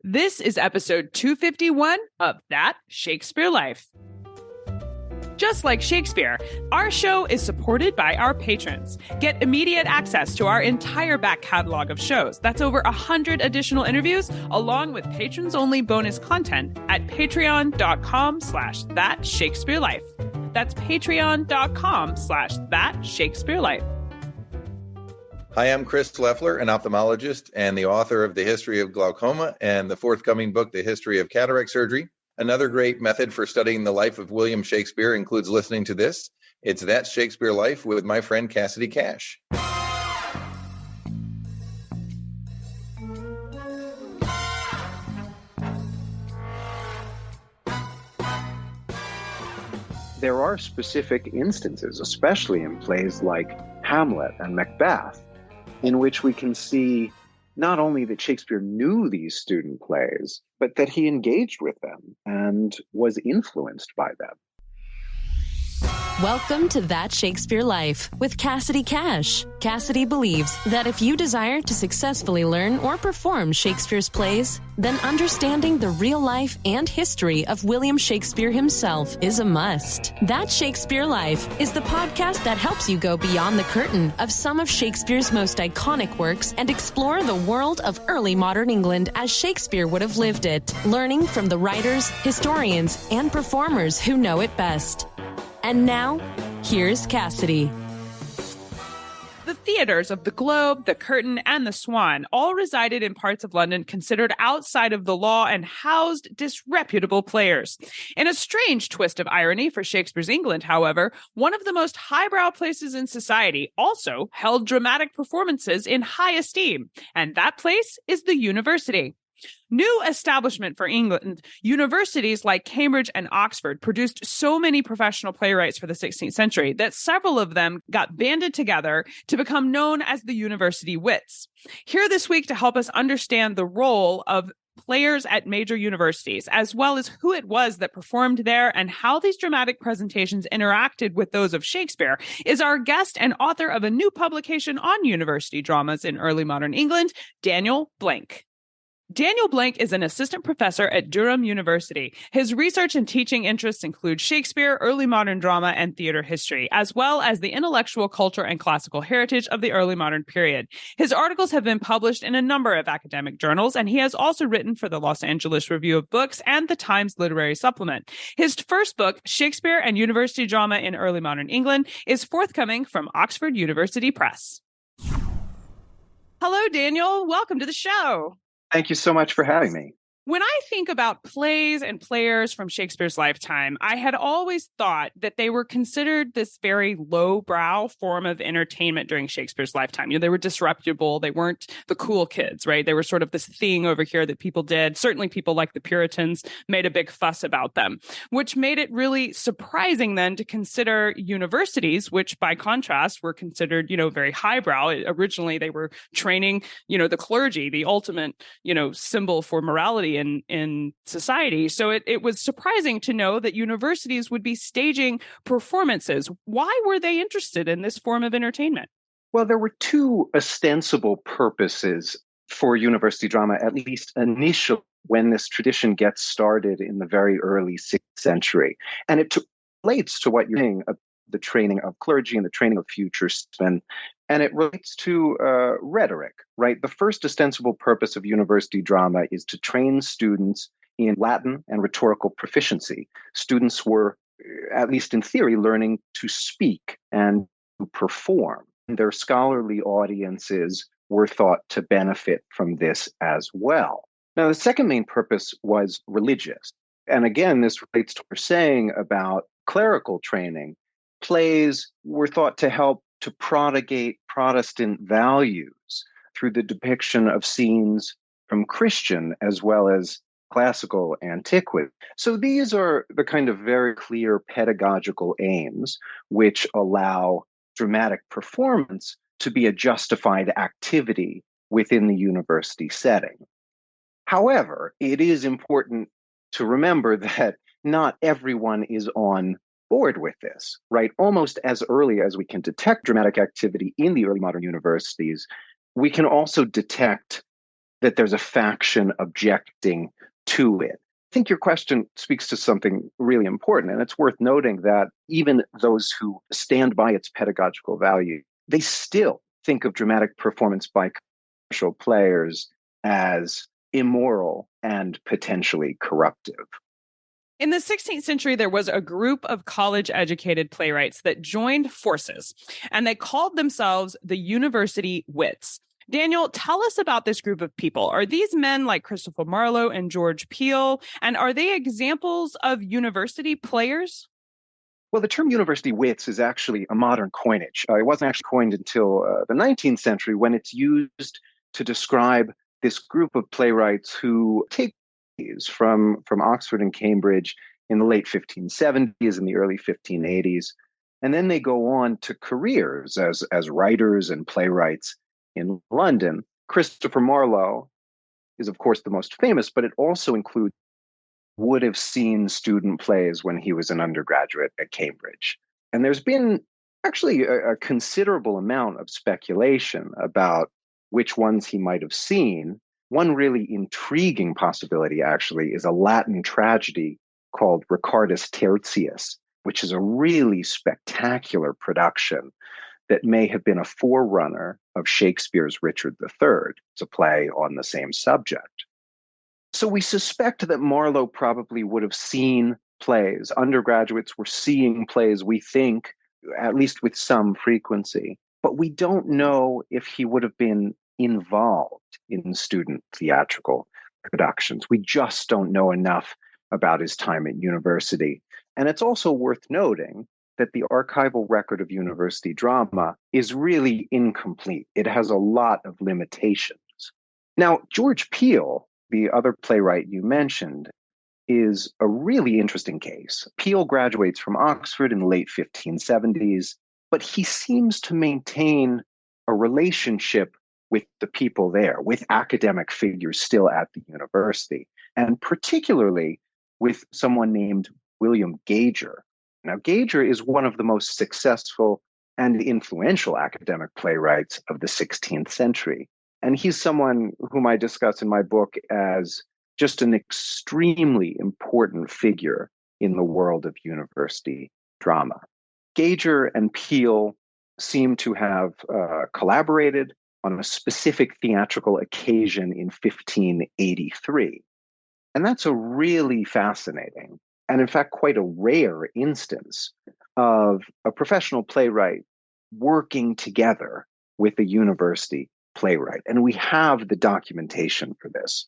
This is episode 251 of That Shakespeare Life. Just like Shakespeare, our show is supported by our patrons. Get immediate access to our entire back catalog of shows. That's over 100 additional interviews, along with patrons-only bonus content at patreon.com/thatshakespearelife. That's patreon.com/thatshakespearelife. Hi, I'm Chris Leffler, an ophthalmologist and the author of The History of Glaucoma and the forthcoming book, The History of Cataract Surgery. Another great method for studying the life of William Shakespeare includes listening to this. It's That Shakespeare Life with my friend Cassidy Cash. There are specific instances, especially in plays like Hamlet and Macbeth, in which we can see not only that Shakespeare knew these student plays, but that he engaged with them and was influenced by them. Welcome to That Shakespeare Life with Cassidy Cash. Cassidy believes that if you desire to successfully learn or perform Shakespeare's plays, then understanding the real life and history of William Shakespeare himself is a must. That Shakespeare Life is the podcast that helps you go beyond the curtain of some of Shakespeare's most iconic works and explore the world of early modern England as Shakespeare would have lived it, learning from the writers, historians, and performers who know it best. And now, here's Cassidy. The theaters of the Globe, the Curtain, and the Swan all resided in parts of London considered outside of the law and housed disreputable players. In a strange twist of irony for Shakespeare's England, however, one of the most highbrow places in society also held dramatic performances in high esteem, and that place is the university. New establishment for England, universities like Cambridge and Oxford produced so many professional playwrights for the 16th century that several of them got banded together to become known as the university wits. Here this week to help us understand the role of players at major universities, as well as who it was that performed there and how these dramatic presentations interacted with those of Shakespeare, is our guest and author of a new publication on university dramas in early modern England, Daniel Blank. Daniel Blank is an assistant professor at Durham University. His research and teaching interests include Shakespeare, early modern drama, and theater history, as well as the intellectual culture and classical heritage of the early modern period. His articles have been published in a number of academic journals, and he has also written for the Los Angeles Review of Books and the Times Literary Supplement. His first book, Shakespeare and University Drama in Early Modern England, is forthcoming from Oxford University Press. Hello, Daniel. Welcome to the show. Thank you so much for having me. When I think about plays and players from Shakespeare's lifetime, I had always thought that they were considered this very lowbrow form of entertainment during Shakespeare's lifetime. They were disreputable. They weren't the cool kids, right? They were sort of this thing over here that people did. Certainly people like the Puritans made a big fuss about them, which made it really surprising then to consider universities, which by contrast were considered, very highbrow. Originally, they were training, the clergy, the ultimate, symbol for morality in society. So it was surprising to know that universities would be staging performances. Why were they interested in this form of entertainment? Well, there were two ostensible purposes for university drama, at least initially, when this tradition gets started in the very early 6th century. And it relates to what you're saying, the training of clergy and the training of future statesmen. And it relates to rhetoric, right? The first ostensible purpose of university drama is to train students in Latin and rhetorical proficiency. Students were, at least in theory, learning to speak and to perform. Their scholarly audiences were thought to benefit from this as well. Now, the second main purpose was religious. And again, this relates to what we're saying about clerical training. Plays were thought to help to propagate Protestant values through the depiction of scenes from Christian as well as classical antiquity. So these are the kind of very clear pedagogical aims which allow dramatic performance to be a justified activity within the university setting. However, it is important to remember that not everyone is on board with this, right? Almost as early as we can detect dramatic activity in the early modern universities, we can also detect that there's a faction objecting to it. I think your question speaks to something really important, and it's worth noting that even those who stand by its pedagogical value, they still think of dramatic performance by commercial players as immoral and potentially corruptive. In the 16th century, there was a group of college-educated playwrights that joined forces, and they called themselves the University Wits. Daniel, tell us about this group of people. Are these men like Christopher Marlowe and George Peele, and are they examples of university players? Well, the term university wits is actually a modern coinage. It wasn't actually coined until the 19th century when it's used to describe this group of playwrights who take from Oxford and Cambridge in the late 1570s and the early 1580s. And then they go on to careers as writers and playwrights in London. Christopher Marlowe is, of course, the most famous, but it also includes would have seen student plays when he was an undergraduate at Cambridge. And there's been actually a considerable amount of speculation about which ones he might have seen. One really intriguing possibility, actually, is a Latin tragedy called Ricardus Tertius, which is a really spectacular production that may have been a forerunner of Shakespeare's Richard III. It's a play on the same subject. So we suspect that Marlowe probably would have seen plays. Undergraduates were seeing plays, we think, at least with some frequency. But we don't know if he would have been involved in student theatrical productions. We just don't know enough about his time at university. And it's also worth noting that the archival record of university drama is really incomplete. It has a lot of limitations. Now, George Peele, the other playwright you mentioned, is a really interesting case. Peele graduates from Oxford in the late 1570s, but he seems to maintain a relationship with the people there, with academic figures still at the university, and particularly with someone named William Gager. Now, Gager is one of the most successful and influential academic playwrights of the 16th century. And he's someone whom I discuss in my book as just an extremely important figure in the world of university drama. Gager and Peele seem to have collaborated on a specific theatrical occasion in 1583. And that's a really fascinating and, in fact, quite a rare instance of a professional playwright working together with a university playwright. And we have the documentation for this.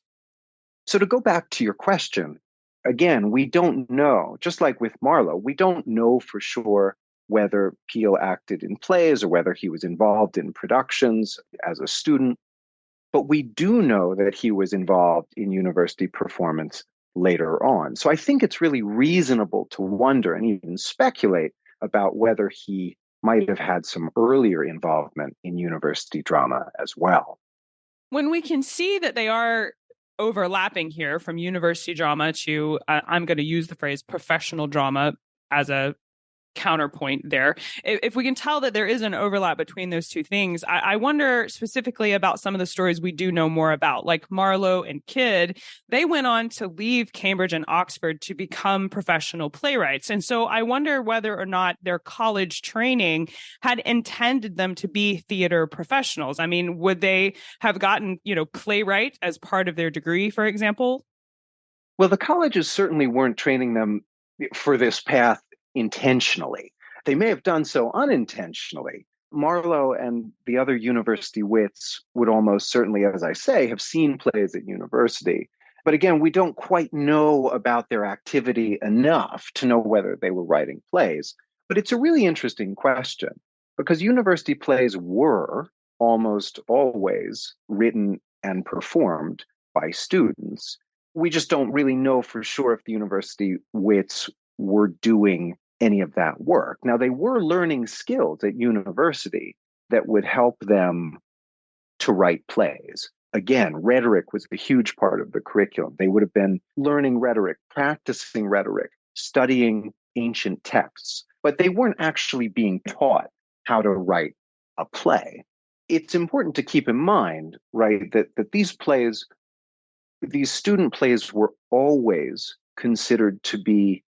So to go back to your question, again, we don't know, just like with Marlowe, we don't know for sure whether Peele acted in plays or whether he was involved in productions as a student. But we do know that he was involved in university performance later on. So I think it's really reasonable to wonder and even speculate about whether he might have had some earlier involvement in university drama as well. When we can see that they are overlapping here from university drama to, I'm going to use the phrase professional drama as a counterpoint there. If we can tell that there is an overlap between those two things, I wonder specifically about some of the stories we do know more about, like Marlowe and Kidd. They went on to leave Cambridge and Oxford to become professional playwrights. And so I wonder whether or not their college training had intended them to be theater professionals. I mean, would they have gotten, playwright as part of their degree, for example? Well, the colleges certainly weren't training them for this path intentionally. They may have done so unintentionally. Marlowe and the other university wits would almost certainly, as I say, have seen plays at university. But again, we don't quite know about their activity enough to know whether they were writing plays. But it's a really interesting question because university plays were almost always written and performed by students. We just don't really know for sure if the university wits were doing any of that work. Now, they were learning skills at university that would help them to write plays. Again, rhetoric was a huge part of the curriculum. They would have been learning rhetoric, practicing rhetoric, studying ancient texts, but they weren't actually being taught how to write a play. it's important to keep in mind, right, that these student plays were always considered to be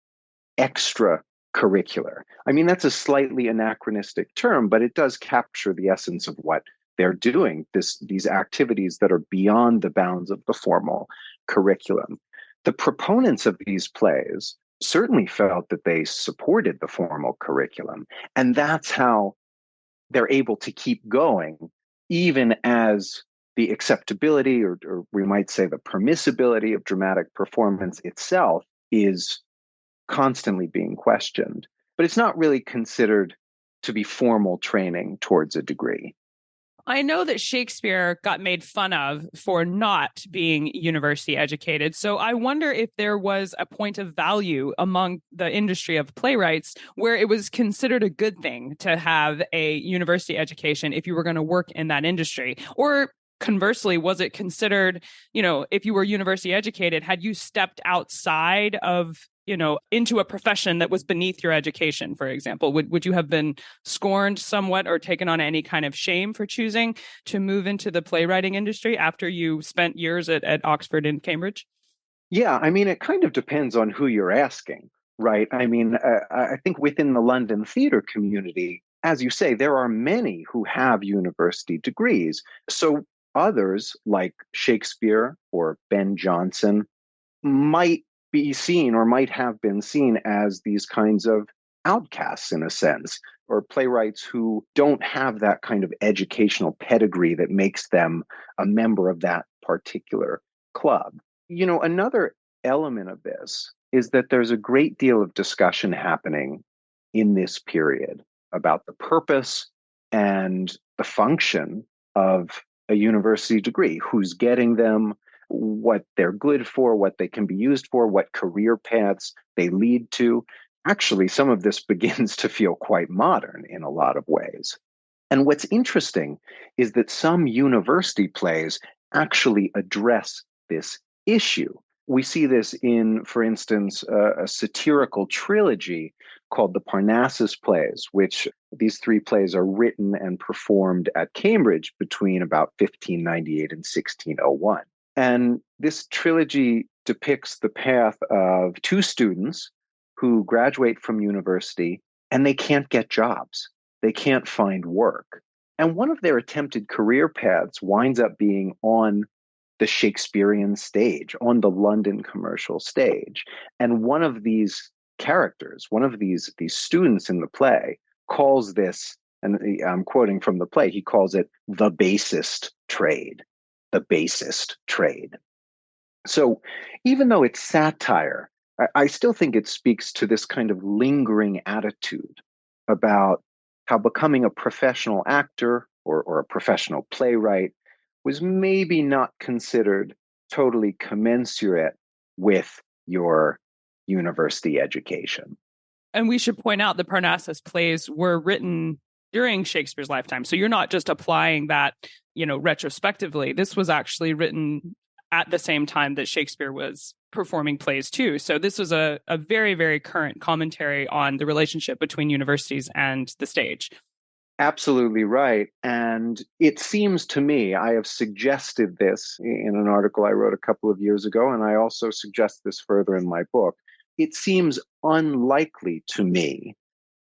extracurricular. I mean, that's a slightly anachronistic term, but it does capture the essence of what they're doing, these activities that are beyond the bounds of the formal curriculum. The proponents of these plays certainly felt that they supported the formal curriculum, and that's how they're able to keep going, even as the acceptability, or we might say the permissibility of dramatic performance itself is constantly being questioned. But it's not really considered to be formal training towards a degree. I know that Shakespeare got made fun of for not being university educated. So I wonder if there was a point of value among the industry of playwrights where it was considered a good thing to have a university education if you were going to work in that industry. Or conversely, was it considered, if you were university educated, had you stepped outside of into a profession that was beneath your education, for example, would you have been scorned somewhat or taken on any kind of shame for choosing to move into the playwriting industry after you spent years at Oxford and Cambridge? Yeah, I mean, it kind of depends on who you're asking, right? I mean, I think within the London theater community, as you say, there are many who have university degrees. So others, like Shakespeare or Ben Jonson, might be seen or might have been seen as these kinds of outcasts in a sense, or playwrights who don't have that kind of educational pedigree that makes them a member of that particular club. Another element of this is that there's a great deal of discussion happening in this period about the purpose and the function of a university degree, who's getting them, what they're good for, what they can be used for, what career paths they lead to. Actually, some of this begins to feel quite modern in a lot of ways. And what's interesting is that some university plays actually address this issue. We see this in, for instance, a satirical trilogy called the Parnassus plays, which these three plays are written and performed at Cambridge between about 1598 and 1601. And this trilogy depicts the path of two students who graduate from university and they can't get jobs. They can't find work. And one of their attempted career paths winds up being on the Shakespearean stage, on the London commercial stage. And one of these characters, one of these students in the play, calls this, and I'm quoting from the play, he calls it the basest trade. The basest trade. So even though it's satire, I still think it speaks to this kind of lingering attitude about how becoming a professional actor or a professional playwright was maybe not considered totally commensurate with your university education. And we should point out the Parnassus plays were written during Shakespeare's lifetime. So you're not just applying that, retrospectively. This was actually written at the same time that Shakespeare was performing plays too. So this was a very, very current commentary on the relationship between universities and the stage. Absolutely right. And it seems to me, I have suggested this in an article I wrote a couple of years ago, and I also suggest this further in my book. It seems unlikely to me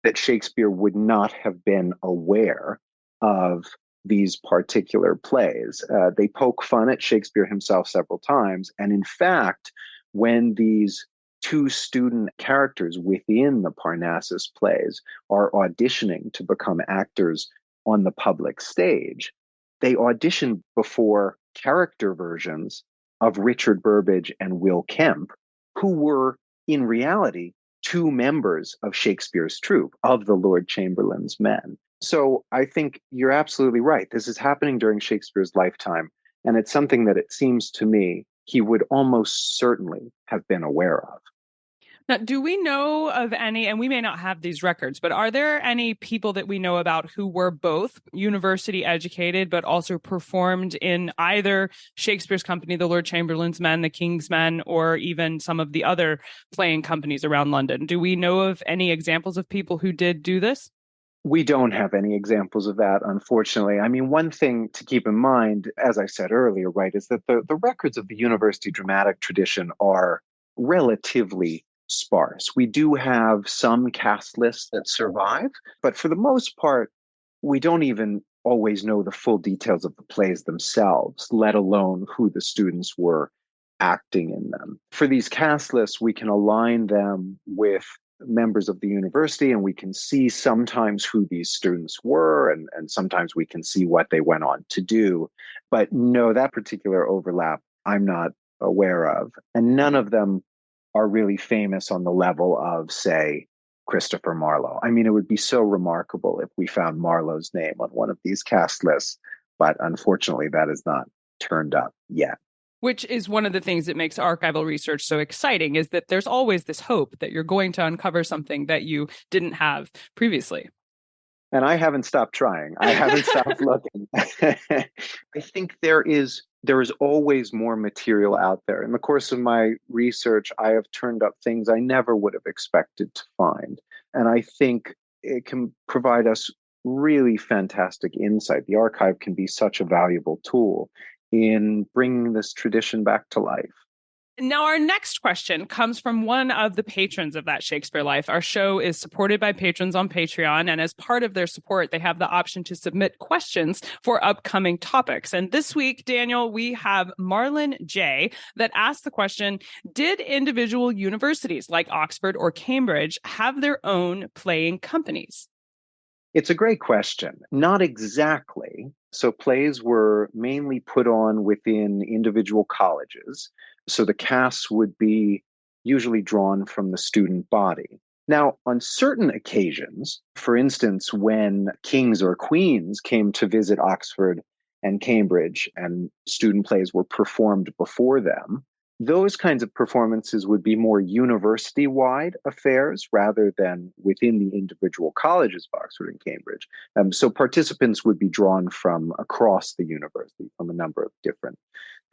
that Shakespeare would not have been aware of these particular plays. They poke fun at Shakespeare himself several times. And in fact, when these two student characters within the Parnassus plays are auditioning to become actors on the public stage, they audition before character versions of Richard Burbage and Will Kemp, who were in reality two members of Shakespeare's troupe, of the Lord Chamberlain's Men. So I think you're absolutely right. This is happening during Shakespeare's lifetime, and it's something that it seems to me he would almost certainly have been aware of. Now, do we know of any, and we may not have these records, but are there any people that we know about who were both university educated, but also performed in either Shakespeare's company, the Lord Chamberlain's Men, the King's Men, or even some of the other playing companies around London? Do we know of any examples of people who did do this? We don't have any examples of that, unfortunately. I mean, one thing to keep in mind, as I said earlier, right, is that the records of the university dramatic tradition are relatively sparse. We do have some cast lists that survive, but for the most part, we don't even always know the full details of the plays themselves, let alone who the students were acting in them. For these cast lists, we can align them with members of the university, and we can see sometimes who these students were, and sometimes we can see what they went on to do. But no, that particular overlap I'm not aware of. And none of them are really famous on the level of, say, Christopher Marlowe. I mean, it would be so remarkable if we found Marlowe's name on one of these cast lists, but unfortunately, that has not turned up yet. Which is one of the things that makes archival research so exciting, is that there's always this hope that you're going to uncover something that you didn't have previously. And I haven't stopped trying. I haven't stopped looking. I think there is always more material out there. In the course of my research, I have turned up things I never would have expected to find. And I think it can provide us really fantastic insight. The archive can be such a valuable tool in bringing this tradition back to life. Now, our next question comes from one of the patrons of That Shakespeare Life. Our show is supported by patrons on Patreon, and as part of their support, they have the option to submit questions for upcoming topics. And this week, Daniel, we have Marlon J. that asked the question, did individual universities like Oxford or Cambridge have their own playing companies? It's a great question. Not exactly. So plays were mainly put on within individual colleges. So the casts would be usually drawn from the student body. Now, on certain occasions, for instance, when kings or queens came to visit Oxford and Cambridge and student plays were performed before them, those kinds of performances would be more university-wide affairs rather than within the individual colleges of Oxford and Cambridge. So participants would be drawn from across the university, from a number of different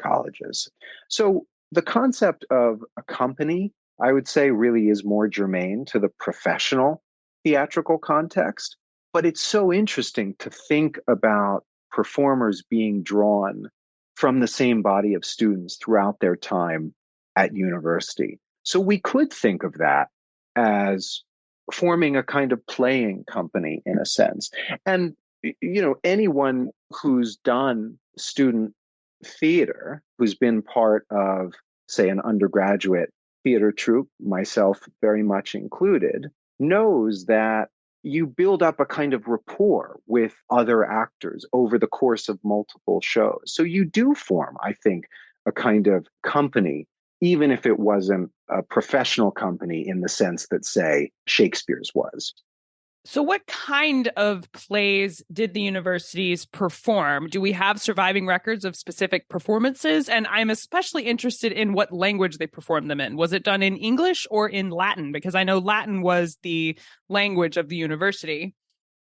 colleges. So the concept of a company, I would say, really is more germane to the professional theatrical context. But it's so interesting to think about performers being drawn from the same body of students throughout their time at university. So we could think of that as forming a kind of playing company in a sense. And, you know, anyone who's done student theater, who's been part of, say, an undergraduate theater troupe, myself very much included, knows that you build up a kind of rapport with other actors over the course of multiple shows. So you do form, I think, a kind of company, even if it wasn't a professional company in the sense that, say, Shakespeare's was. So what kind of plays did the universities perform? Do we have surviving records of specific performances? And I'm especially interested in what language they performed them in. Was it done in English or in Latin? Because I know Latin was the language of the university.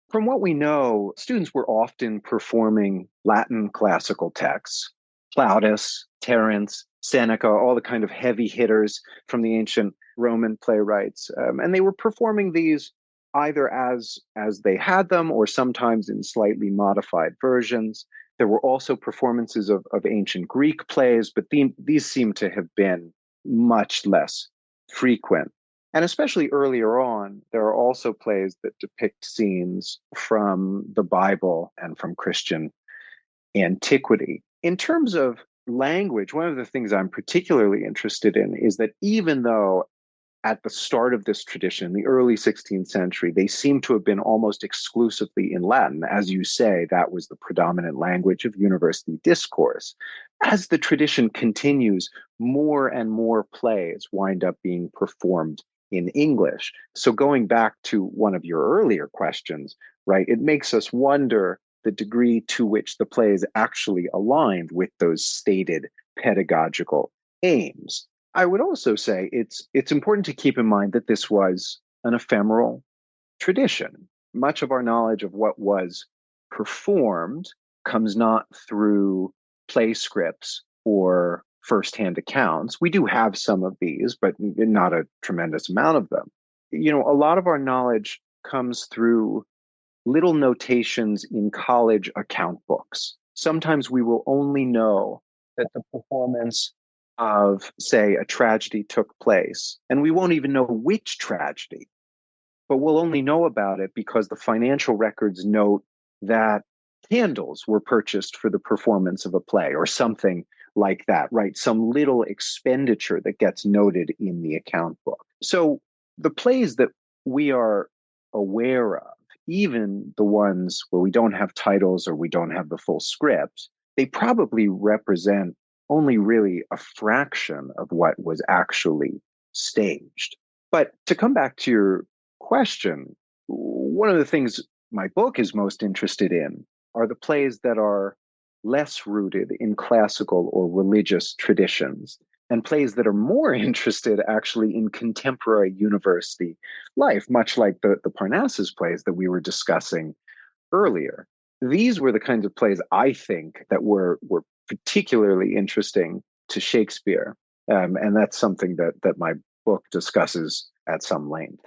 From what we know, students were often performing Latin classical texts, Plautus, Terence, Seneca, all the kind of heavy hitters from the ancient Roman playwrights. And they were performing these either as they had them or sometimes in slightly modified versions. There were also performances of ancient Greek plays, but these seem to have been much less frequent. And especially earlier on, there are also plays that depict scenes from the Bible and from Christian antiquity. In terms of language, one of the things I'm particularly interested in is that even though at the start of this tradition, the early 16th century, they seem to have been almost exclusively in Latin. As you say, that was the predominant language of university discourse. As the tradition continues, more and more plays wind up being performed in English. So going back to one of your earlier questions, right, it makes us wonder the degree to which the plays actually aligned with those stated pedagogical aims. I would also say it's important to keep in mind that this was an ephemeral tradition. Much of our knowledge of what was performed comes not through play scripts or firsthand accounts. We do have some of these, but not a tremendous amount of them. You know, a lot of our knowledge comes through little notations in college account books. Sometimes we will only know that the performance of, say, a tragedy took place, and we won't even know which tragedy, but we'll only know about it because the financial records note that candles were purchased for the performance of a play or something like that, right? Some little expenditure that gets noted in the account book. So the plays that we are aware of, even the ones where we don't have titles or we don't have the full script, they probably represent only really a fraction of what was actually staged. But to come back to your question, one of the things my book is most interested in are the plays that are less rooted in classical or religious traditions, and plays that are more interested actually in contemporary university life, much like the Parnassus plays that we were discussing earlier. These were the kinds of plays I think that were particularly interesting to Shakespeare. And that's something that my book discusses at some length.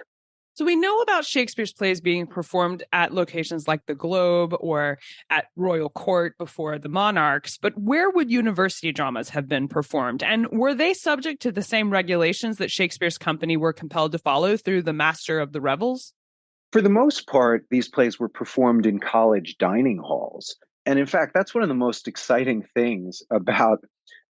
So we know about Shakespeare's plays being performed at locations like the Globe or at royal court before the monarchs, but where would university dramas have been performed? And were they subject to the same regulations that Shakespeare's company were compelled to follow through the Master of the Revels? For the most part, these plays were performed in college dining halls. And in fact, that's one of the most exciting things about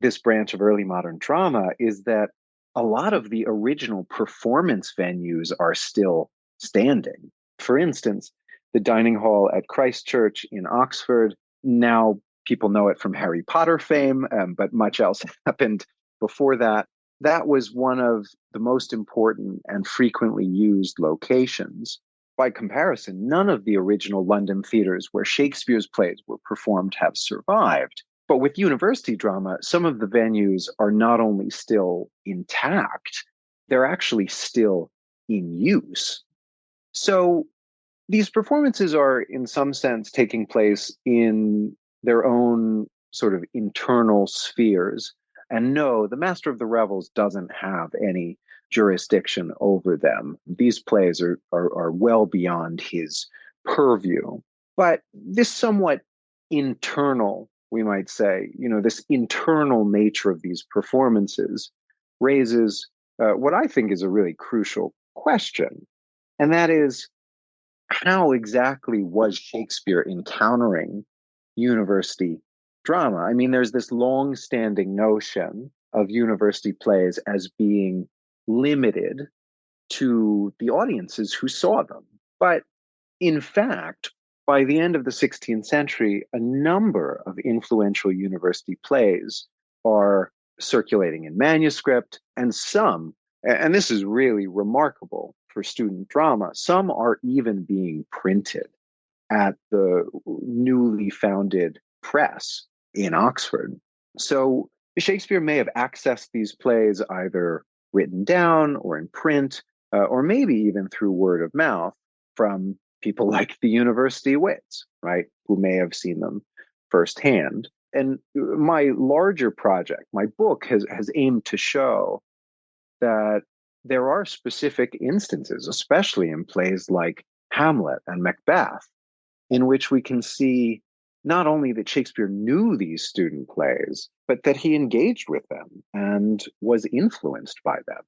this branch of early modern drama is that a lot of the original performance venues are still standing. For instance, the dining hall at Christ Church in Oxford, now people know it from Harry Potter fame, but much else happened before that. That was one of the most important and frequently used locations. By comparison, none of the original London theaters where Shakespeare's plays were performed have survived. But with university drama, some of the venues are not only still intact, they're actually still in use. So these performances are, in some sense, taking place in their own sort of internal spheres. And no, the Master of the Revels doesn't have any jurisdiction over them. These plays are well beyond his purview. But this somewhat internal, we might say, this internal nature of these performances raises what I think is a really crucial question. And that is, how exactly was Shakespeare encountering university drama? I mean, there's this long-standing notion of university plays as being limited to the audiences who saw them. But in fact, by the end of the 16th century, a number of influential university plays are circulating in manuscript, and some, and this is really remarkable for student drama, some are even being printed at the newly founded press in Oxford. So Shakespeare may have accessed these plays either written down or in print, or maybe even through word of mouth from people like the university wits, right, who may have seen them firsthand. And my larger project, my book, has aimed to show that there are specific instances, especially in plays like Hamlet and Macbeth, in which we can see not only that Shakespeare knew these student plays, but that he engaged with them and was influenced by them.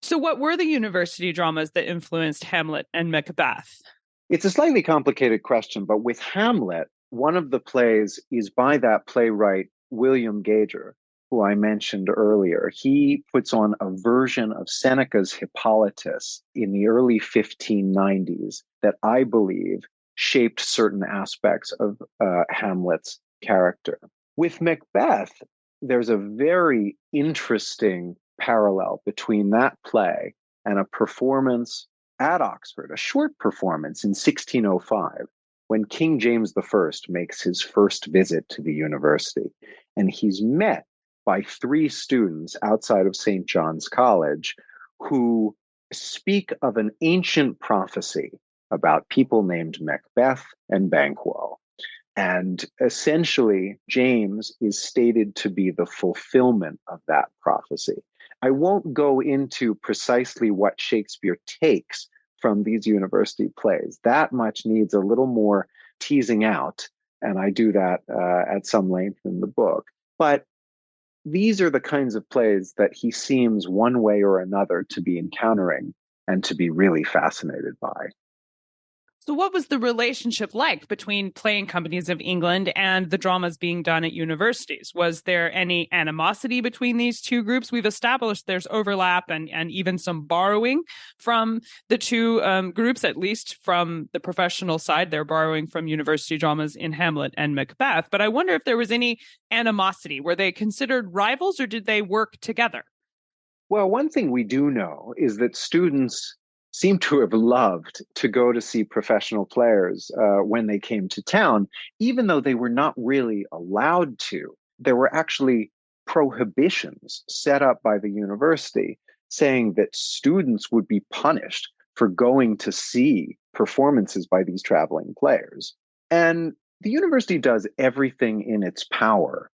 So what were the university dramas that influenced Hamlet and Macbeth? It's a slightly complicated question, but with Hamlet, one of the plays is by that playwright, William Gager, who I mentioned earlier. He puts on a version of Seneca's Hippolytus in the early 1590s that I believe shaped certain aspects of Hamlet's character. With Macbeth, there's a very interesting parallel between that play and a performance at Oxford, a short performance in 1605, when King James I makes his first visit to the university. And he's met by 3 students outside of St. John's College who speak of an ancient prophecy about people named Macbeth and Banquo. And essentially, James is stated to be the fulfillment of that prophecy. I won't go into precisely what Shakespeare takes from these university plays. That much needs a little more teasing out. And I do that at some length in the book. But these are the kinds of plays that he seems one way or another to be encountering and to be really fascinated by. So what was the relationship like between playing companies of England and the dramas being done at universities? Was there any animosity between these two groups? We've established there's overlap and even some borrowing from the two groups, at least from the professional side. They're borrowing from university dramas in Hamlet and Macbeth. But I wonder if there was any animosity. Were they considered rivals or did they work together? Well, one thing we do know is that students seem to have loved to go to see professional players when they came to town, even though they were not really allowed to. There were actually prohibitions set up by the university saying that students would be punished for going to see performances by these traveling players. And the university does everything in its power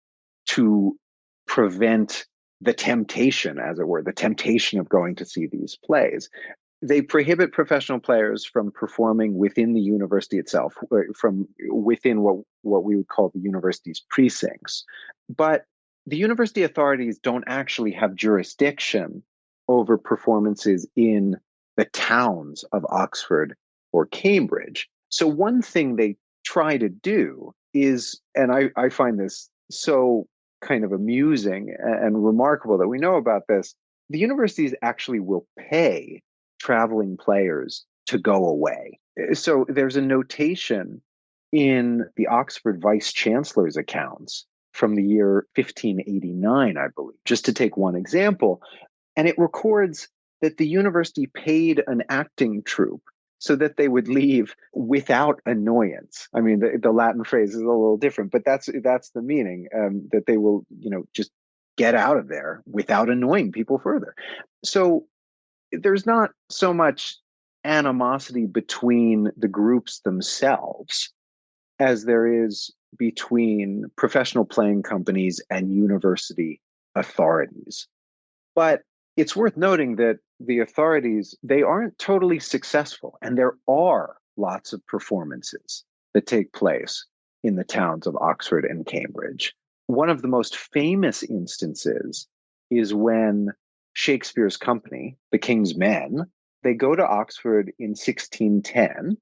to prevent the temptation, as it were, the temptation of going to see these plays. They prohibit professional players from performing within the university itself, from within what we would call the university's precincts. But the university authorities don't actually have jurisdiction over performances in the towns of Oxford or Cambridge. So one thing they try to do is, and I find this so kind of amusing and remarkable that we know about this, the universities actually will pay traveling players to go away. So there's a notation in the Oxford Vice Chancellor's accounts from the year 1589, I believe, just to take one example. And it records that the university paid an acting troupe so that they would leave without annoyance. I mean, the Latin phrase is a little different, but that's the meaning, that they will, just get out of there without annoying people further. So there's not so much animosity between the groups themselves as there is between professional playing companies and university authorities. But it's worth noting that the authorities, they aren't totally successful, and there are lots of performances that take place in the towns of Oxford and Cambridge. One of the most famous instances is when Shakespeare's company, the King's Men, they go to Oxford in 1610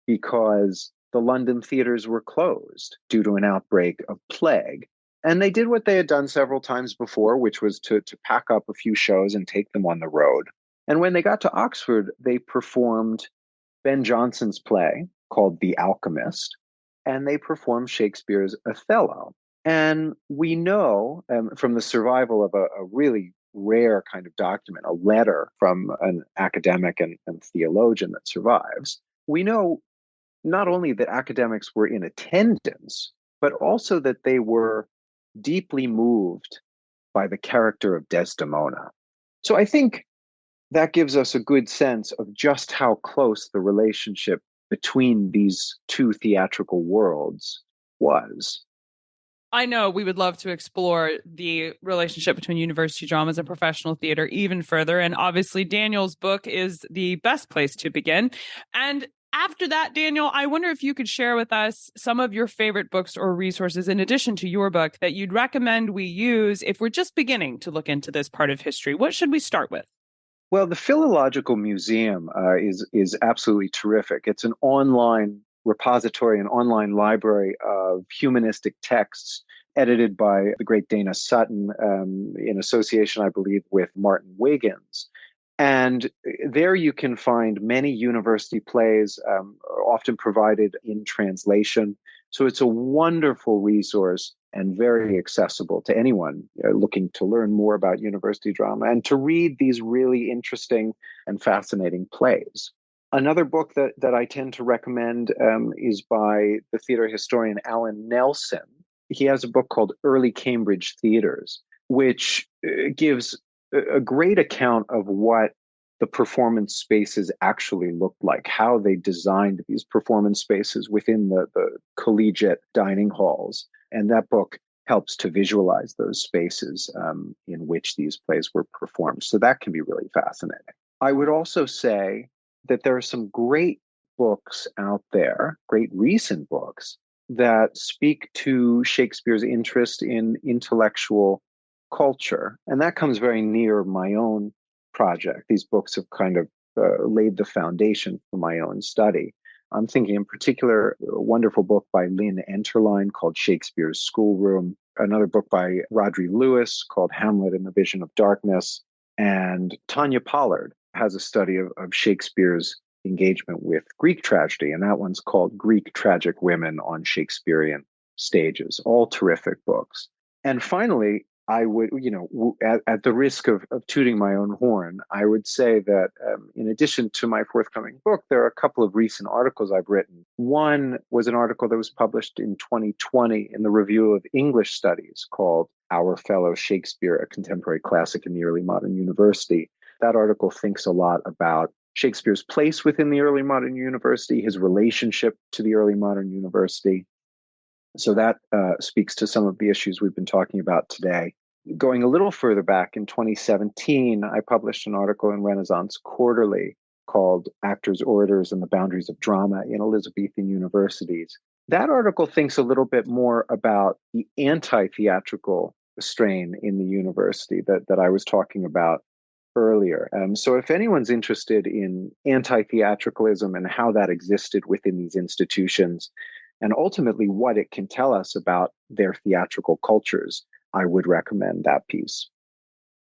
because the London theaters were closed due to an outbreak of plague. And they did what they had done several times before, which was to pack up a few shows and take them on the road. And when they got to Oxford, they performed Ben Jonson's play called The Alchemist, and they performed Shakespeare's Othello. And we know from the survival of a really rare kind of document, a letter from an academic and theologian that survives, we know not only that academics were in attendance, but also that they were deeply moved by the character of Desdemona. So I think that gives us a good sense of just how close the relationship between these two theatrical worlds was. I know we would love to explore the relationship between university dramas and professional theater even further. And obviously, Daniel's book is the best place to begin. And after that, Daniel, I wonder if you could share with us some of your favorite books or resources in addition to your book that you'd recommend we use if we're just beginning to look into this part of history. What should we start with? Well, the Philological Museum is absolutely terrific. It's an online repository, an online library of humanistic texts edited by the great Dana Sutton in association, I believe, with Martin Wiggins. And there you can find many university plays, often provided in translation. So it's a wonderful resource and very accessible to anyone looking to learn more about university drama and to read these really interesting and fascinating plays. Another book that I tend to recommend is by the theater historian Alan Nelson. He has a book called Early Cambridge Theaters, which gives a great account of what the performance spaces actually looked like, how they designed these performance spaces within the collegiate dining halls. And that book helps to visualize those spaces in which these plays were performed. So that can be really fascinating. I would also say that there are some great books out there, great recent books, that speak to Shakespeare's interest in intellectual culture. And that comes very near my own project. These books have kind of laid the foundation for my own study. I'm thinking in particular, a wonderful book by Lynn Enterline called Shakespeare's Schoolroom, another book by Rodri Lewis called Hamlet and the Vision of Darkness, and Tanya Pollard has a study of Shakespeare's engagement with Greek tragedy, and that one's called Greek Tragic Women on Shakespearean Stages. All terrific books. And finally, I would, at the risk of tooting my own horn, I would say that in addition to my forthcoming book, there are a couple of recent articles I've written. One was an article that was published in 2020 in the Review of English Studies called Our Fellow Shakespeare, a Contemporary Classic in the Early Modern University. That article thinks a lot about Shakespeare's place within the early modern university, his relationship to the early modern university. So that speaks to some of the issues we've been talking about today. Going a little further back, in 2017, I published an article in Renaissance Quarterly called Actors, Orators, and the Boundaries of Drama in Elizabethan Universities. That article thinks a little bit more about the anti-theatrical strain in the university that I was talking about earlier. So if anyone's interested in anti-theatricalism and how that existed within these institutions, and ultimately what it can tell us about their theatrical cultures, I would recommend that piece.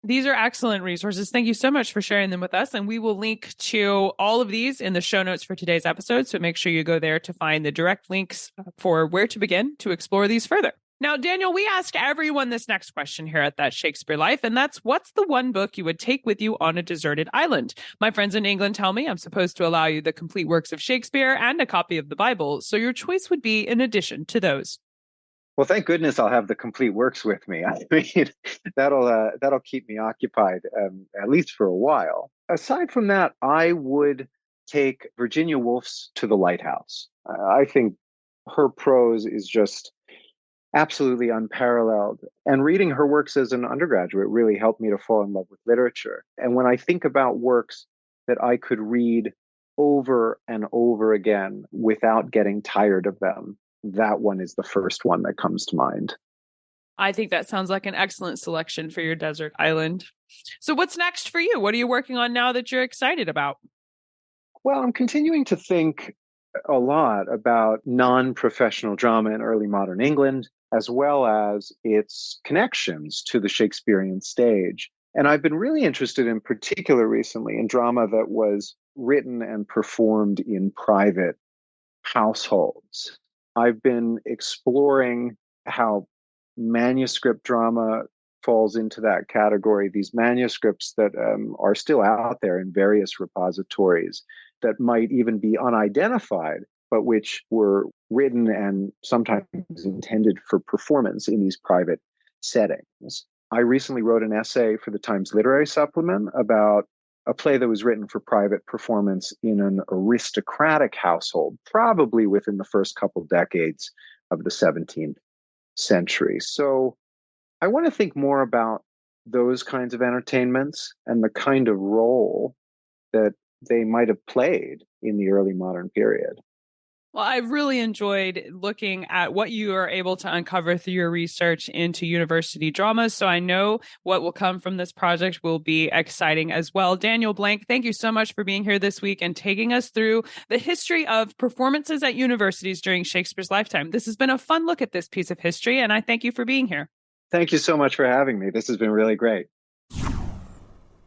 These are excellent resources. Thank you so much for sharing them with us. And we will link to all of these in the show notes for today's episode. So make sure you go there to find the direct links for where to begin to explore these further. Now, Daniel, we ask everyone this next question here at That Shakespeare Life, and that's, what's the one book you would take with you on a deserted island? My friends in England tell me I'm supposed to allow you the complete works of Shakespeare and a copy of the Bible, so your choice would be in addition to those. Well, thank goodness I'll have the complete works with me. I mean, that'll keep me occupied, at least for a while. Aside from that, I would take Virginia Woolf's To the Lighthouse. I think her prose is just absolutely unparalleled. And reading her works as an undergraduate really helped me to fall in love with literature. And when I think about works that I could read over and over again without getting tired of them, that one is the first one that comes to mind. I think that sounds like an excellent selection for your desert island. So what's next for you? What are you working on now that you're excited about? Well, I'm continuing to think a lot about non-professional drama in early modern England, as well as its connections to the Shakespearean stage. And I've been really interested in particular recently in drama that was written and performed in private households. I've been exploring how manuscript drama falls into that category, these manuscripts that are still out there in various repositories that might even be unidentified, but which were written and sometimes intended for performance in these private settings. I recently wrote an essay for the Times Literary Supplement about a play that was written for private performance in an aristocratic household, probably within the first couple decades of the 17th century. So I want to think more about those kinds of entertainments and the kind of role that they might have played in the early modern period. Well, I've really enjoyed looking at what you are able to uncover through your research into university dramas. So I know what will come from this project will be exciting as well. Daniel Blank, thank you so much for being here this week and taking us through the history of performances at universities during Shakespeare's lifetime. This has been a fun look at this piece of history, and I thank you for being here. Thank you so much for having me. This has been really great.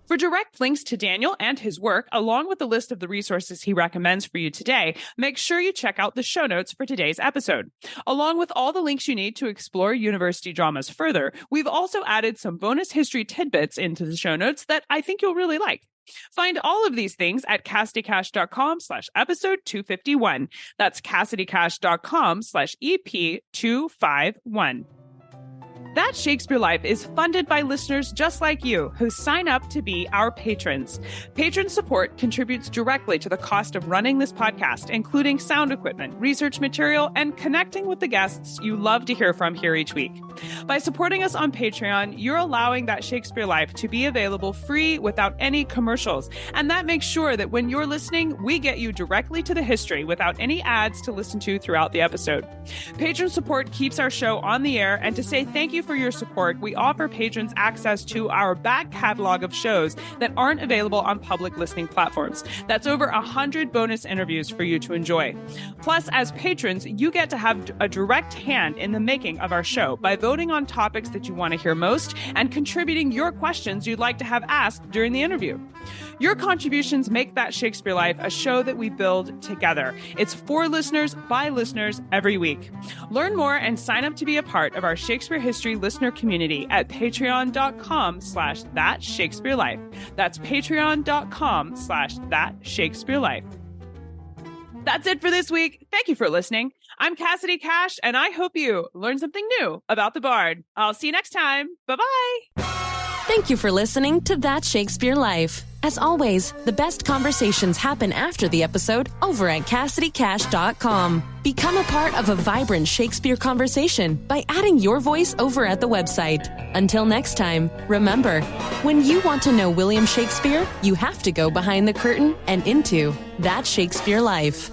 For direct links to Daniel and his work, along with a list of the resources he recommends for you today, make sure you check out the show notes for today's episode. Along with all the links you need to explore university dramas further, we've also added some bonus history tidbits into the show notes that I think you'll really like. Find all of these things at CassidyCash.com/episode 251. That's CassidyCash.com/EP251. That Shakespeare Life is funded by listeners just like you who sign up to be our patrons. Patron support contributes directly to the cost of running this podcast, including sound equipment, research material, and connecting with the guests you love to hear from here each week. By supporting us on Patreon, you're allowing That Shakespeare Life to be available free without any commercials. And that makes sure that when you're listening, we get you directly to the history without any ads to listen to throughout the episode. Patron support keeps our show on the air, and to say thank you for your support, we offer patrons access to our back catalog of shows that aren't available on public listening platforms. That's over 100 bonus interviews for you to enjoy. Plus, as patrons, you get to have a direct hand in the making of our show by voting on topics that you want to hear most and contributing your questions you'd like to have asked during the interview. Your contributions make That Shakespeare Life a show that we build together. It's for listeners, by listeners, every week. Learn more and sign up to be a part of our Shakespeare history listener community at patreon.com/thatshakespearelife. That's patreon.com/thatshakespearelife. That's it for this week. Thank you for listening. I'm Cassidy Cash, and I hope you learned something new about the Bard. I'll see you next time. Bye-bye. Thank you for listening to That Shakespeare Life. As always, the best conversations happen after the episode over at CassidyCash.com. Become a part of a vibrant Shakespeare conversation by adding your voice over at the website. Until next time, remember, when you want to know William Shakespeare, you have to go behind the curtain and into That Shakespeare Life.